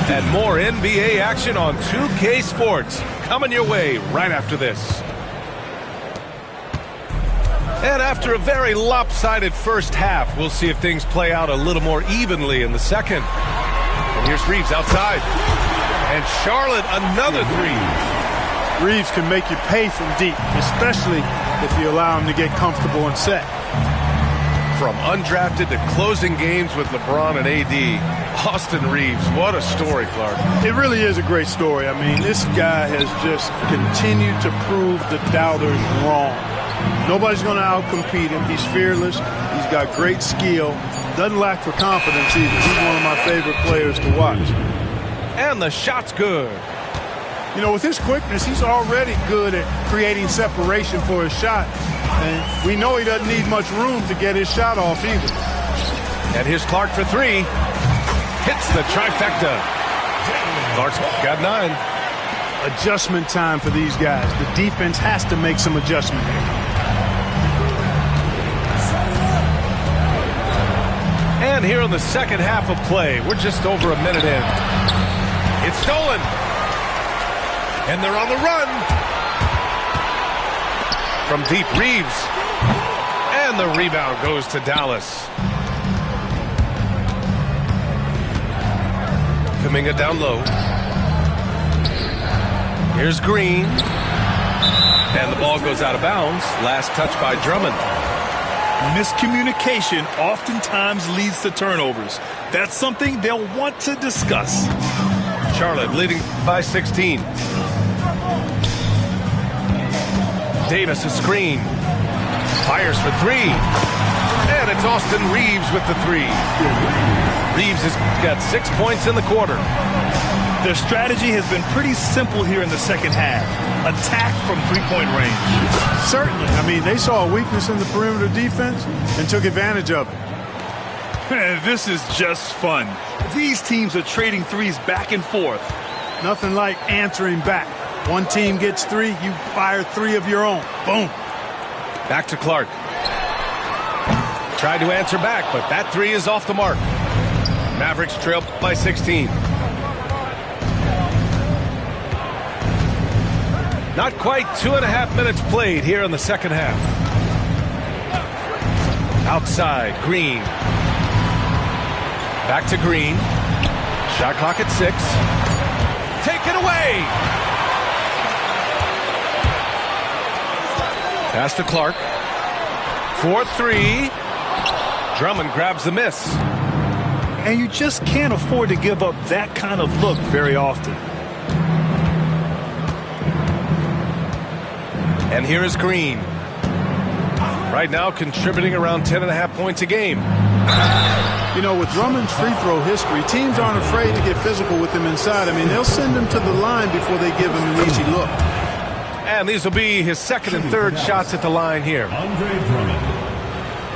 And more NBA action on 2K Sports coming your way right after this. And after a very lopsided first half, we'll see if things play out a little more evenly in the second. And here's Reeves outside. And Charlotte, another three. Reeves can make you pay from deep, especially if you allow him to get comfortable and set. From undrafted to closing games with LeBron and AD, Austin Reeves, what a story, Clark. It really is a great story. I mean, this guy has just continued to prove the doubters wrong. Nobody's going to outcompete him. He's fearless. He's got great skill. Doesn't lack for confidence either. He's one of my favorite players to watch. And the shot's good. You know, with his quickness, he's already good at creating separation for his shot. And we know he doesn't need much room to get his shot off either. And here's Clark for three. Hits the trifecta. Clark's got 9. Adjustment time for these guys. The defense has to make some adjustment here. And here in the second half of play, we're just over a minute in. It's stolen. And they're on the run. From deep, Reeves. And the rebound goes to Dallas. Kuminga down low. Here's Green. And the ball goes out of bounds. Last touch by Drummond. Miscommunication oftentimes leads to turnovers. That's something they'll want to discuss. Charlotte leading by 16. Davis a screen. Fires for three. And it's Austin Reeves with the three. Reeves has got 6 points in the quarter. Their strategy has been pretty simple here in the second half. Attack from three-point range. Certainly. I mean, they saw a weakness in the perimeter defense and took advantage of it. And this is just fun. These teams are trading threes back and forth. Nothing like answering back. One team gets 3, you fire 3 of your own. Boom. Back to Clark. Tried to answer back, but that 3 is off the mark. Mavericks trail by 16. Not quite 2.5 minutes played here in the second half. Outside, Green. Back to Green. Shot clock at 6. Take it away. Pass to Clark. 4-3. Drummond grabs the miss. And you just can't afford to give up that kind of look very often. And here is Green. Right now contributing around 10.5 points a game. You know, with Drummond's free throw history, teams aren't afraid to get physical with him inside. I mean, they'll send him to the line before they give him an easy look. And these will be his second and third shots at the line here. Andre Drummond,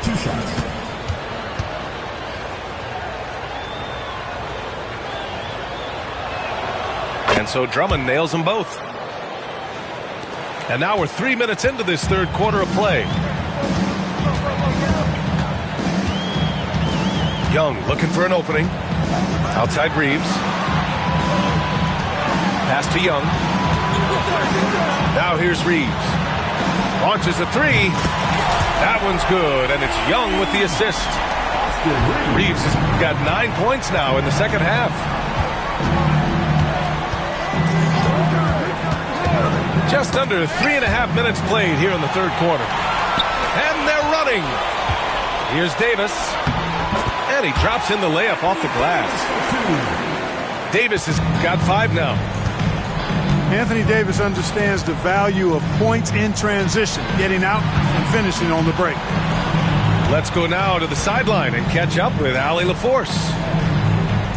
2 shots. And so Drummond nails them both. And now we're 3 minutes into this third quarter of play. Young looking for an opening. Outside Reeves. Pass to Young. Now here's Reeves. Launches a 3. That one's good, and it's Young with the assist. Reeves has got 9 points now in the second half. Just under 3.5 minutes played here in the third quarter. And they're running. Here's Davis. And he drops in the layup off the glass. Davis has got 5 now. Anthony Davis understands the value of points in transition, getting out and finishing on the break. Let's go now to the sideline and catch up with Allie LaForce.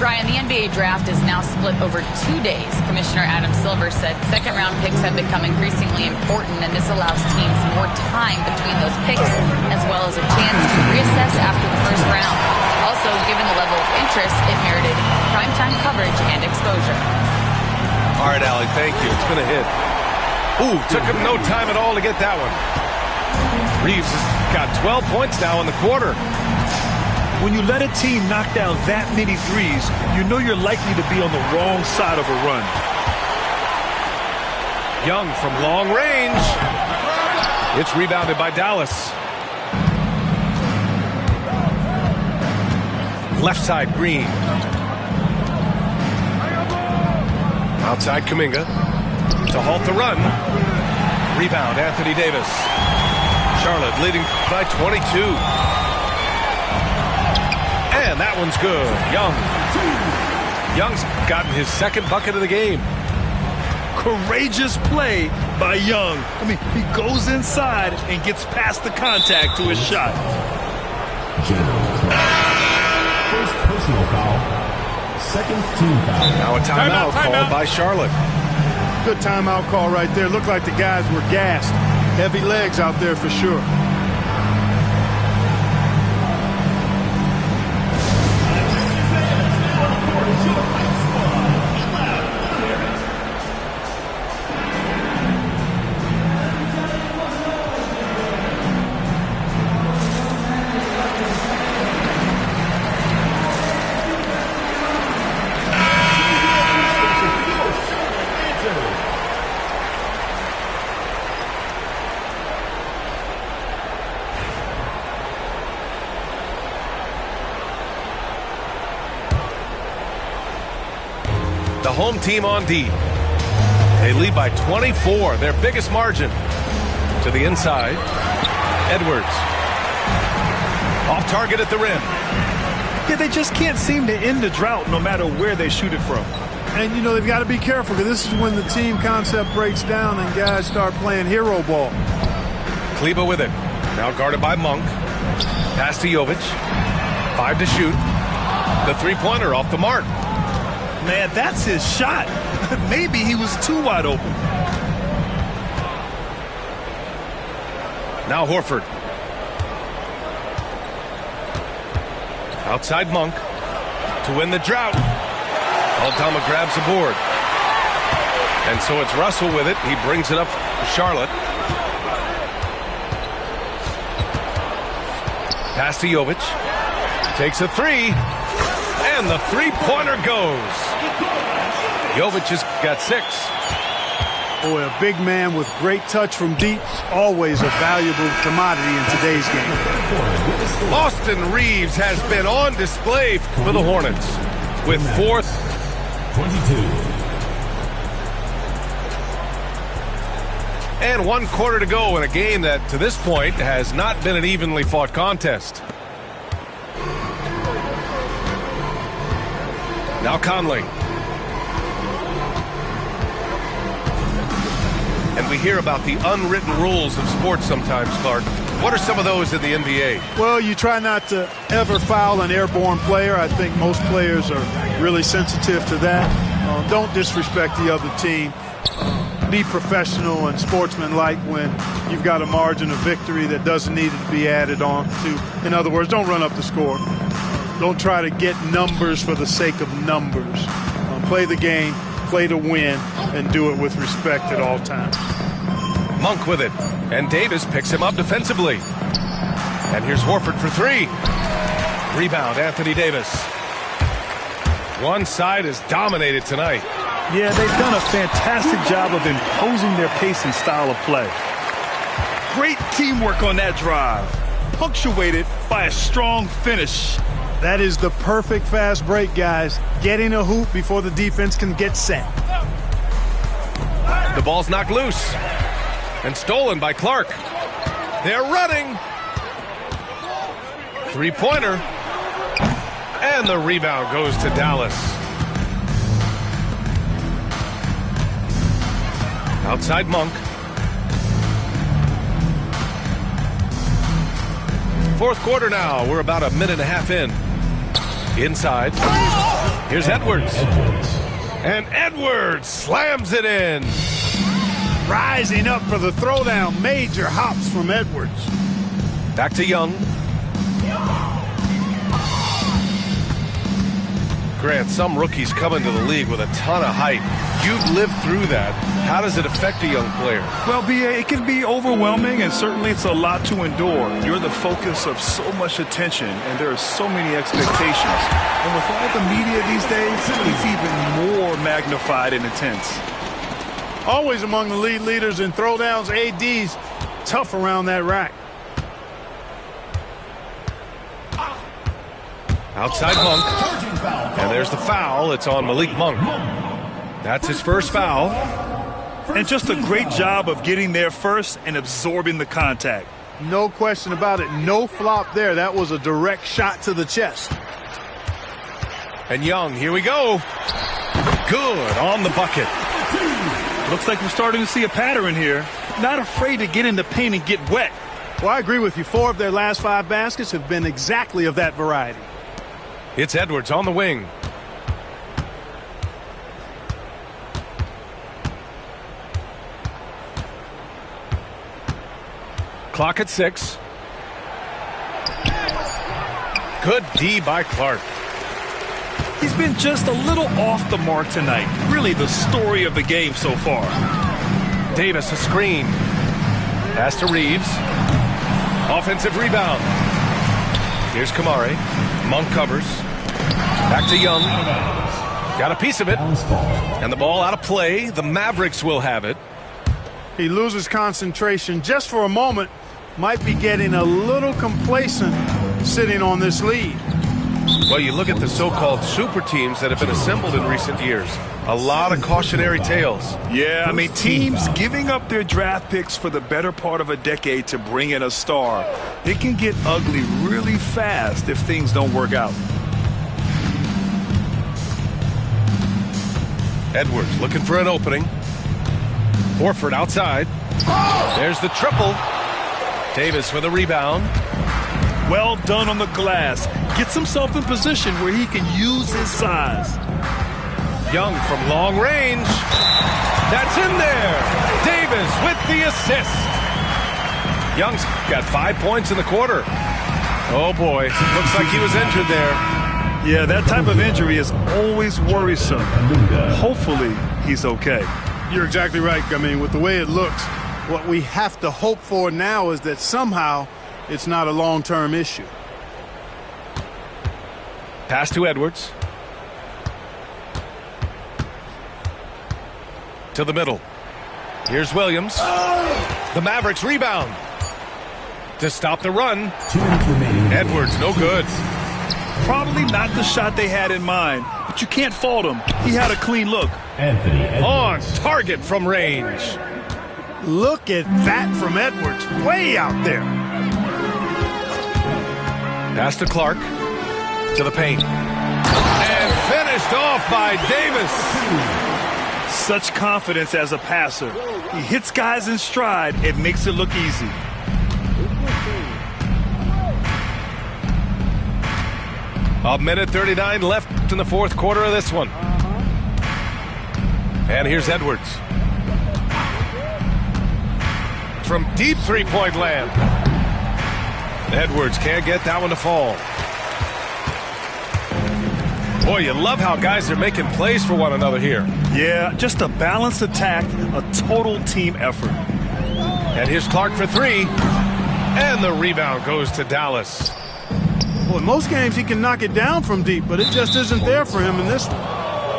Brian, the NBA draft is now split over 2 days. Commissioner Adam Silver said second-round picks have become increasingly important, and this allows teams more time between those picks, as well as a chance to reassess after the first round. Also, given the level of interest, it merited primetime coverage and exposure. All right, Allie, thank you. It's been a hit. Ooh, took him no time at all to get that one. Reeves has got 12 points now in the quarter. When you let a team knock down that many threes, you know you're likely to be on the wrong side of a run. Young from long range. It's rebounded by Dallas. Left side, Green. Outside, Kuminga. To halt the run. Rebound, Anthony Davis. Charlotte leading by 22. And that one's good. Young's gotten his second bucket of the game. Courageous play by Young. I mean, he goes inside and gets past the contact to his shot. First personal foul. Second team foul. Now a timeout called by Charlotte. Good timeout call right there. Looked like the guys were gassed. Heavy legs out there for sure. The home team on D. They lead by 24, their biggest margin. To the inside. Edwards. Off target at the rim. Yeah, they just can't seem to end the drought no matter where they shoot it from. And, you know, they've got to be careful because this is when the team concept breaks down and guys start playing hero ball. Kleber with it. Now guarded by Monk. Pass to Jovic. 5 to shoot. The three-pointer off the mark. Man, that's his shot. Maybe he was too wide open. Now Horford. Outside Monk. To win the drought. Aldama grabs the board. And so it's Russell with it. He brings it up to Charlotte. Pass to Jovic. Takes a three. And the three-pointer goes. Jovic has got 6. Boy, a big man with great touch from deep, always a valuable commodity in today's game. Austin Reeves has been on display for the Hornets with 4th. 22. And 1 quarter to go in a game that, to this point, has not been an evenly fought contest. Now Conley. And we hear about the unwritten rules of sports sometimes, Clark. What are some of those in the NBA? Well, you try not to ever foul an airborne player. I think most players are really sensitive to that. Don't disrespect the other team. Be professional and sportsmanlike when you've got a margin of victory that doesn't need to be added on to. In other words, don't run up the score. Don't try to get numbers for the sake of numbers. Play the game, play to win, and do it with respect at all times. Monk with it, and Davis picks him up defensively. And here's Horford for 3. Rebound, Anthony Davis. One side is dominated tonight. Yeah, they've done a fantastic job of imposing their pace and style of play. Great teamwork on that drive, punctuated by a strong finish. That is the perfect fast break, guys. Getting a hoop before the defense can get set. The ball's knocked loose and stolen by Clark. They're running. Three-pointer. And the rebound goes to Dallas. Outside Monk. Fourth quarter now. We're about a minute and a half in. Inside. Here's Edwards. And Edwards slams it in. Rising up for the throwdown. Major hops from Edwards. Back to Young. Grant, some rookies come into the league with a ton of height. You've lived through that. How does it affect a young player? Well, B.A., it can be overwhelming, and certainly it's a lot to endure. You're the focus of so much attention, and there are so many expectations. And with all the media these days, it's even more magnified and intense. Always among the lead leaders in throwdowns, ADs tough around that rack. Outside Monk. And there's the foul. It's on Malik Monk. That's his first foul. And just a great job of getting there first and absorbing the contact. No question about it. No flop there. That was a direct shot to the chest. And Young, here we go. Good on the bucket. Looks like we're starting to see a pattern here. Not afraid to get in the paint and get wet. Well, I agree with you. 4 of their last 5 baskets have been exactly of that variety. It's Edwards on the wing. Clock at 6. Good D by Clark. He's been just a little off the mark tonight. Really the story of the game so far. Davis, a screen. Pass to Reeves. Offensive rebound. Here's Kamari. Monk covers. Back to Young. Got a piece of it. And the ball out of play. The Mavericks will have it. He loses concentration just for a moment. Might be getting a little complacent sitting on this lead. Well, you look at the so-called super teams that have been assembled in recent years. A lot of cautionary tales. Yeah, I mean, teams giving up their draft picks for the better part of a decade to bring in a star. It can get ugly really fast if things don't work out. Edwards looking for an opening. Horford outside. There's the triple. Davis with a rebound. Well done on the glass. Gets himself in position where he can use his size. Young from long range. That's in there. Davis with the assist. Young's got 5 points in the quarter. Oh, boy. Looks like he was injured there. Yeah, that type of injury is always worrisome. Hopefully, he's okay. You're exactly right. I mean, with the way it looks, what we have to hope for now is that somehow it's not a long-term issue. Pass to Edwards. To the middle. Here's Williams. The Mavericks rebound. To stop the run. Edwards, no good. Probably not the shot they had in mind, but you can't fault him. He had a clean look. On target from range. Look at that from Edwards. Way out there. Pass to Clark. To the paint. And finished off by Davis. Such confidence as a passer. He hits guys in stride and makes it look easy. A minute 39 left in the fourth quarter of this one. And here's Edwards. From deep three-point land. Edwards can't get that one to fall. Boy, you love how guys are making plays for one another here. Yeah, just a balanced attack, a total team effort. And here's Clark for 3. And the rebound goes to Dallas. Well, in most games he can knock it down from deep, but it just isn't there for him in this one.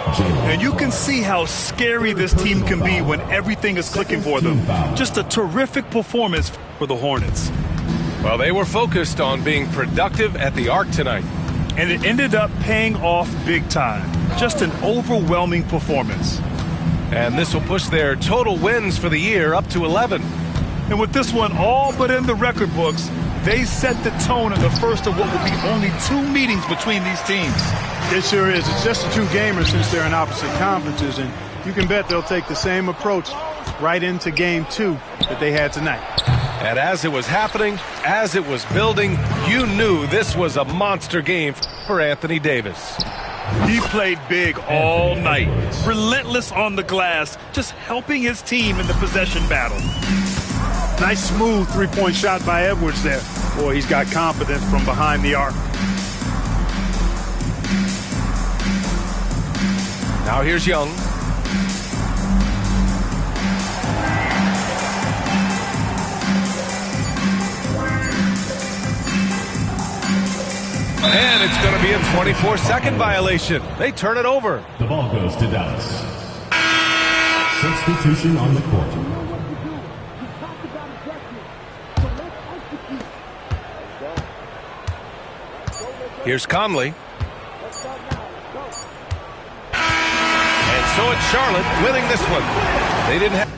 And you can see how scary this team can be when everything is clicking for them. Just a terrific performance for the Hornets. Well, they were focused on being productive at the arc tonight. And it ended up paying off big time. Just an overwhelming performance. And this will push their total wins for the year up to 11. And with this one all but in the record books, they set the tone in the first of what will be only 2 meetings between these teams. It sure is. It's just a 2-gamer since they're in opposite conferences, and you can bet they'll take the same approach right into game 2 that they had tonight. And as it was happening, as it was building, you knew this was a monster game for Anthony Davis. He played big all night, relentless on the glass, just helping his team in the possession battle. Nice smooth 3-point shot by Edwards there. Boy, he's got confidence from behind the arc. Now here's Young. And it's going to be a 24-second violation. They turn it over. The ball goes to Dallas. Substitution on the court. Here's Conley. And so it's Charlotte winning this one. They didn't have